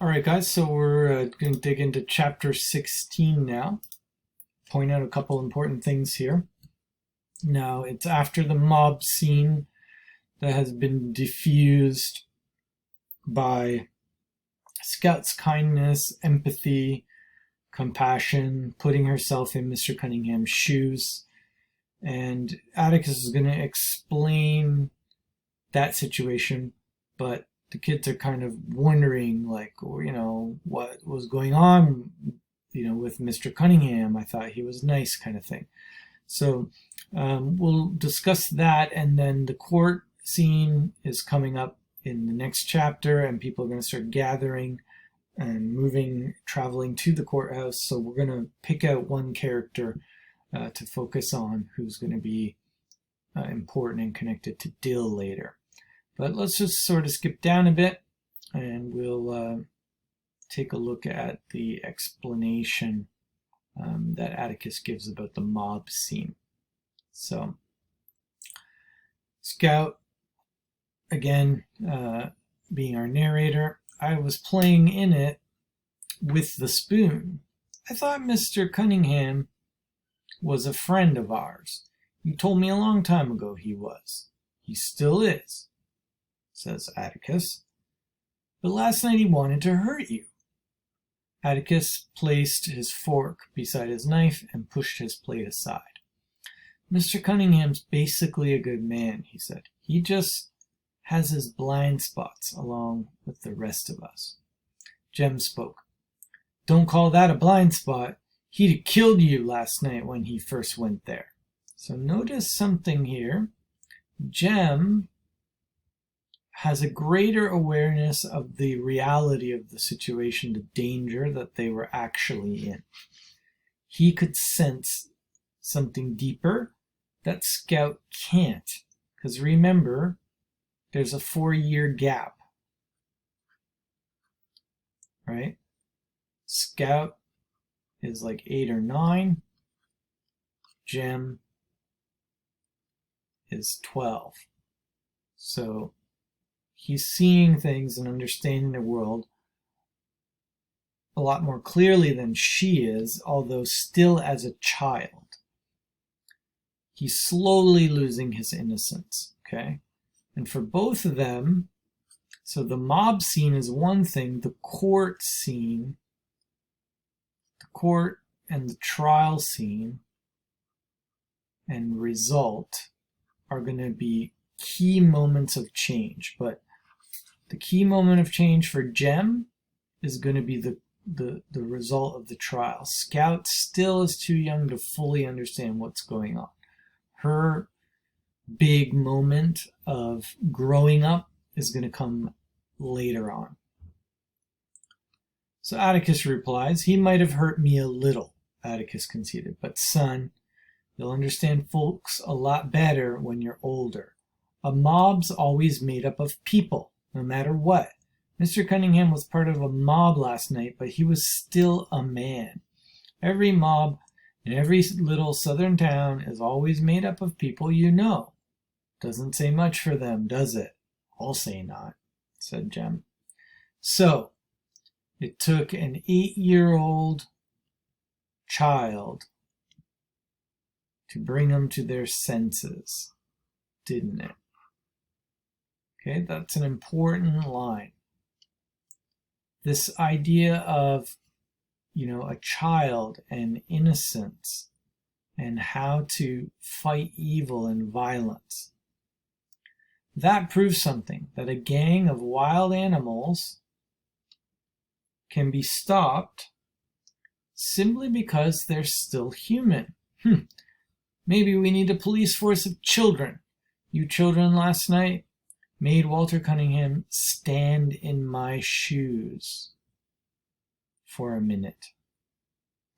All right, guys, so we're going to dig into chapter 16 now. Point out a couple important things here. Now, it's after the mob scene that has been diffused by Scout's kindness, empathy, compassion, putting herself in Mr. Cunningham's shoes. And Atticus is going to explain that situation, but the kids are kind of wondering, like, what was going on, with Mr. Cunningham. I thought he was nice, kind of thing. So we'll discuss that, and then the court scene is coming up in the next chapter, and people are going to start gathering and traveling to the courthouse. So we're going to pick out one character to focus on who's going to be important and connected to Dill later. But let's just sort of skip down a bit, and we'll take a look at the explanation that Atticus gives about the mob scene. So, Scout, again, being our narrator, I was playing in it with the spoon. I thought Mr. Cunningham was a friend of ours. You told me a long time ago he was. He still is, says Atticus. But last night he wanted to hurt you. Atticus placed his fork beside his knife and pushed his plate aside. Mr. Cunningham's basically a good man, he said. He just has his blind spots along with the rest of us. Jem spoke. Don't call that a blind spot. He'd have killed you last night when he first went there. So notice something here. Jem has a greater awareness of the reality of the situation, the danger that they were actually in. He could sense something deeper that Scout can't. Because remember, there's a 4-year gap. Right? Scout is like 8 or 9. Jem is 12. So he's seeing things and understanding the world a lot more clearly than she is, although still as a child. He's slowly losing his innocence, okay? And for both of them, so the mob scene is one thing, the court scene, the court and the trial scene and result are going to be key moments of change. But the key moment of change for Jem is going to be the result of the trial. Scout still is too young to fully understand what's going on. Her big moment of growing up is going to come later on. So Atticus replies, he might have hurt me a little, Atticus conceded, but son, you'll understand folks a lot better when you're older. A mob's always made up of people, no matter what. Mr. Cunningham was part of a mob last night, but he was still a man. Every mob in every little southern town is always made up of people you know. Doesn't say much for them, does it? I'll say not, said Jem. So, it took an 8-year-old child to bring them to their senses, didn't it? Okay, that's an important line. This idea of, a child and innocence and how to fight evil and violence. That proves something, that a gang of wild animals can be stopped simply because they're still human. Maybe we need a police force of children. You children last night made Walter Cunningham stand in my shoes for a minute.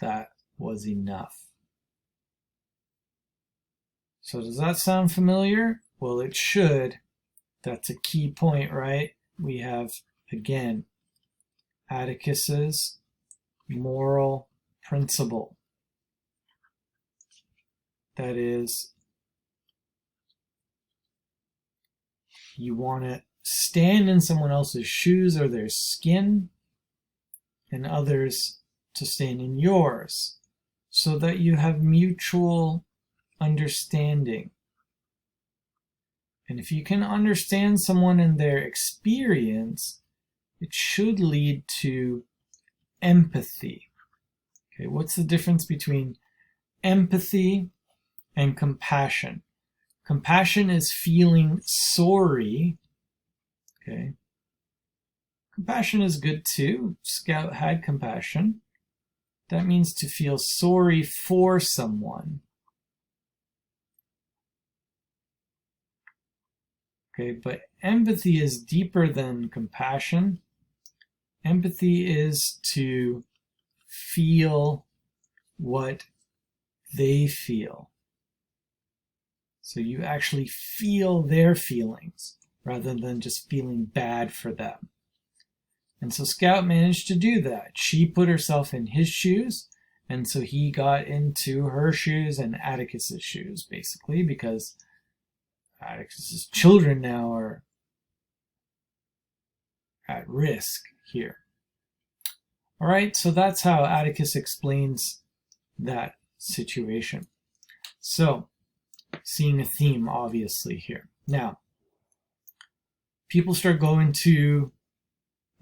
That was enough. So does that sound familiar? Well, it should. That's a key point, right? We have, again, Atticus's moral principle. That is, you want to stand in someone else's shoes or their skin and others to stand in yours, so that you have mutual understanding. And if you can understand someone and their experience, it should lead to empathy. Okay, what's the difference between empathy and compassion? Compassion is feeling sorry. Okay. Compassion is good too. Scout had compassion. That means to feel sorry for someone. Okay, but empathy is deeper than compassion. Empathy is to feel what they feel. So you actually feel their feelings rather than just feeling bad for them. And so Scout managed to do that. She put herself in his shoes, and so he got into her shoes and Atticus's shoes, basically, because Atticus's children now are at risk here. All right, so that's how Atticus explains that situation. So, seeing a theme, obviously, here. Now, people start going to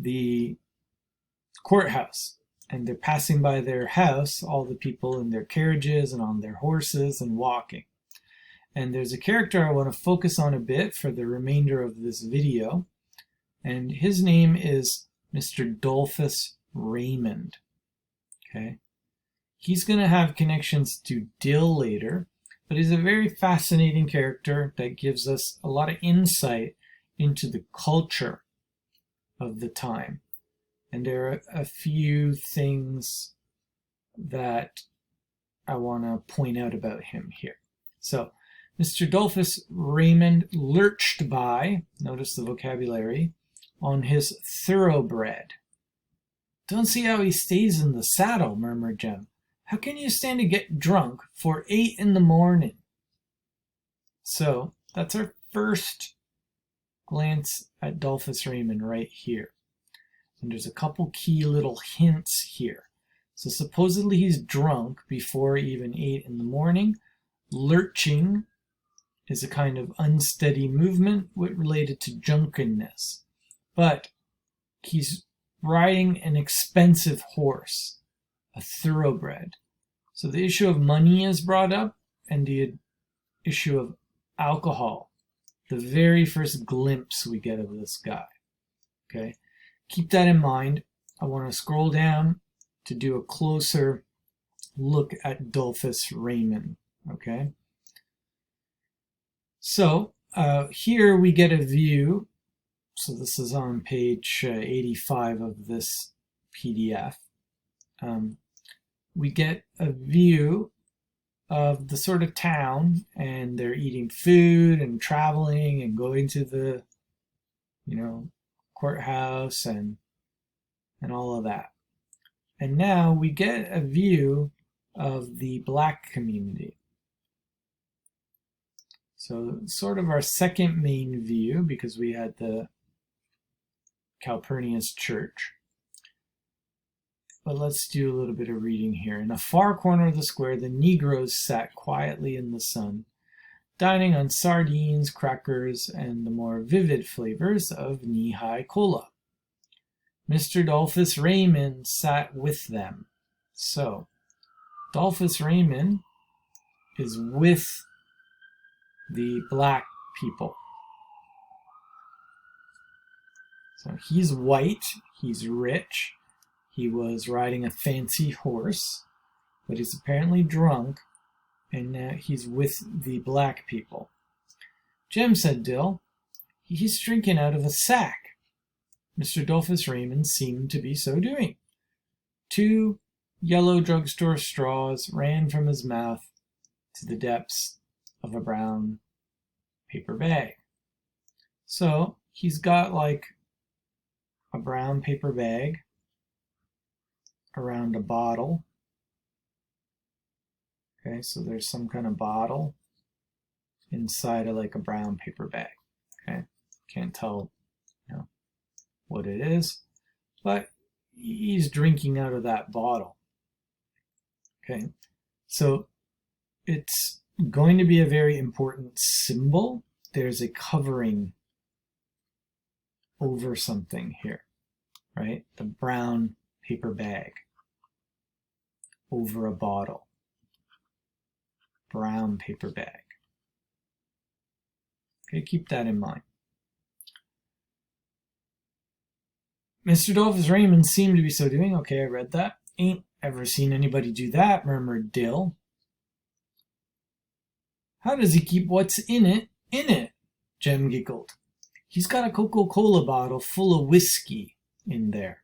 the courthouse, and they're passing by their house, all the people in their carriages and on their horses and walking. And there's a character I want to focus on a bit for the remainder of this video, and his name is Mr. Dolphus Raymond. Okay, he's going to have connections to Dill later, but he's a very fascinating character that gives us a lot of insight into the culture of the time. And there are a few things that I want to point out about him here. So, Mr. Dolphus Raymond lurched by, notice the vocabulary, on his thoroughbred. Don't see how he stays in the saddle, murmured Jem. How can you stand to get drunk for 8 in the morning? So, that's our first glance at Dolphus Raymond right here. And there's a couple key little hints here. So supposedly he's drunk before even 8 in the morning. Lurching is a kind of unsteady movement related to drunkenness. But he's riding an expensive horse, a thoroughbred. So the issue of money is brought up, and the issue of alcohol. The very first glimpse we get of this guy. Okay, keep that in mind. I want to scroll down to do a closer look at Dolphus Raymond. Okay, so here we get a view. So this is on page 85 of this PDF. We get a view of the sort of town, and they're eating food and traveling and going to the, courthouse and all of that. And now we get a view of the black community. So sort of our second main view, because we had the Calpurnius Church. But let's do a little bit of reading here. In a far corner of the square, the Negroes sat quietly in the sun, dining on sardines, crackers, and the more vivid flavors of knee-high cola. Mr. Dolphus Raymond sat with them. So, Dolphus Raymond is with the black people. So he's white, he's rich, he was riding a fancy horse, but he's apparently drunk, and now he's with the black people. Jem, said Dill, he's drinking out of a sack. Mr. Dolphus Raymond seemed to be so doing. 2 yellow drugstore straws ran from his mouth to the depths of a brown paper bag. So he's got like a brown paper bag around a bottle. Okay, so there's some kind of bottle inside of like a brown paper bag. Okay, can't tell what it is, but he's drinking out of that bottle. Okay, so it's going to be a very important symbol. There's a covering over something here, right? The brown paper bag over a bottle. Brown paper bag. Okay, keep that in mind. Mr. Dolphus Raymond seemed to be so doing. Okay, I read that. Ain't ever seen anybody do that, murmured Dill. How does he keep what's in it? Jem giggled. He's got a Coca-Cola bottle full of whiskey in there.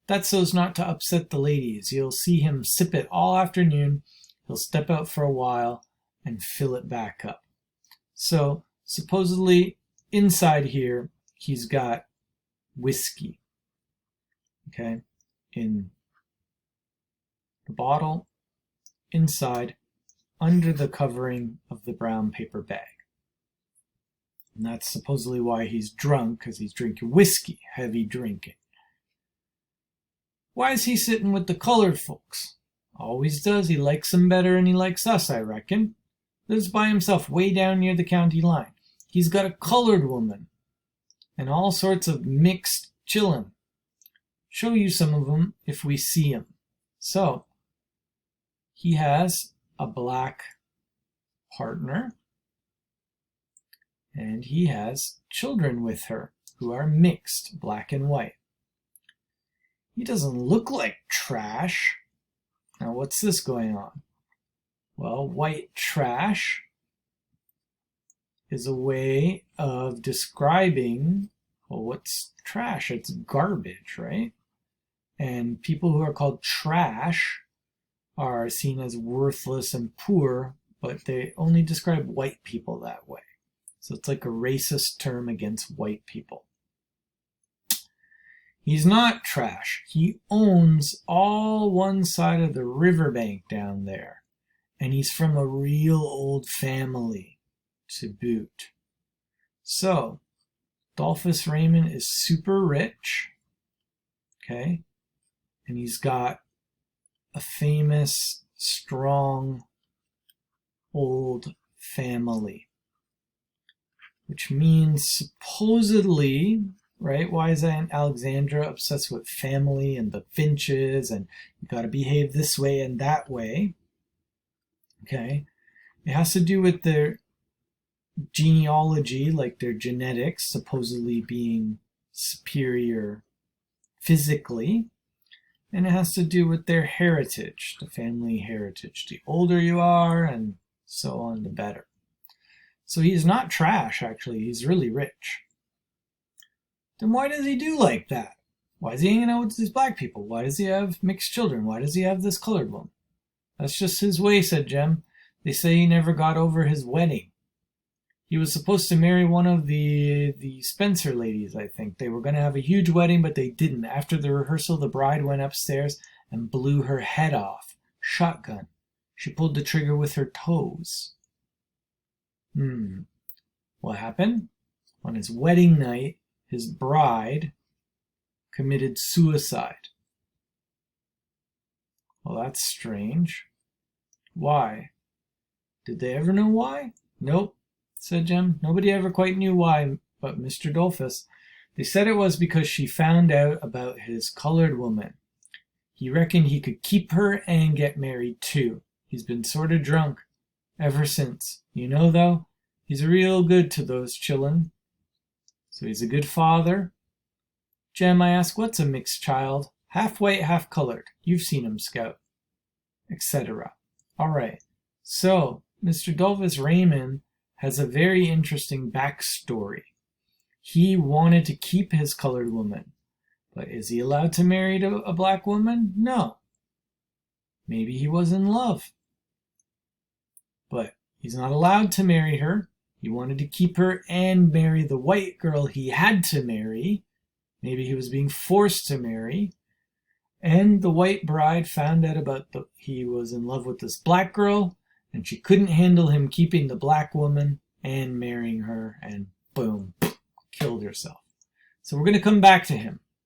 That's so's not to upset the ladies. You'll see him sip it all afternoon. He'll step out for a while and fill it back up. So, supposedly, inside here, he's got whiskey. Okay? In the bottle, inside, under the covering of the brown paper bag. And that's supposedly why he's drunk, because he's drinking whiskey, heavy drinking. Why is he sitting with the colored folks? Always does. He likes them better than he likes us, I reckon. Lives by himself way down near the county line. He's got a colored woman and all sorts of mixed chillin'. Show you some of them if we see him. So, he has a black partner, and he has children with her who are mixed, black and white. He doesn't look like trash. Now, what's this going on? Well, white trash is a way of describing, well, what's trash? It's garbage, right? And people who are called trash are seen as worthless and poor, but they only describe white people that way. So it's like a racist term against white people. He's not trash. He owns all one side of the riverbank down there. And he's from a real old family to boot. So, Dolphus Raymond is super rich. Okay? And he's got a famous, strong, old family. Which means supposedly, right? Why is Aunt Alexandra obsessed with family and the Finches and you got to behave this way and that way? Okay. It has to do with their genealogy, like their genetics, supposedly being superior physically. And it has to do with their heritage, the family heritage. The older you are and so on, the better. So he's not trash, actually. He's really rich. Then why does he do like that? Why is he hanging out with these black people? Why does he have mixed children? Why does he have this colored one? That's just his way, said Jem. They say he never got over his wedding. He was supposed to marry one of the Spencer ladies, I think. They were going to have a huge wedding, but they didn't. After the rehearsal, the bride went upstairs and blew her head off. Shotgun. She pulled the trigger with her toes. What happened? On his wedding night, his bride committed suicide. Well, that's strange. Why? Did they ever know why? Nope, said Jem. Nobody ever quite knew why but Mr. Dolphus. They said it was because she found out about his colored woman. He reckoned he could keep her and get married too. He's been sort of drunk ever since. You know, though, he's real good to those chillin'. So he's a good father. Jem, I ask, what's a mixed child? Half white, half colored. You've seen him, Scout. Etc. All right. So, Mr. Dolphus Raymond has a very interesting backstory. He wanted to keep his colored woman. But is he allowed to marry a black woman? No. Maybe he was in love. But he's not allowed to marry her. He wanted to keep her and marry the white girl he had to marry. Maybe he was being forced to marry. And the white bride found out about he was in love with this black girl, and she couldn't handle him keeping the black woman and marrying her, and boom, killed herself. So we're going to come back to him.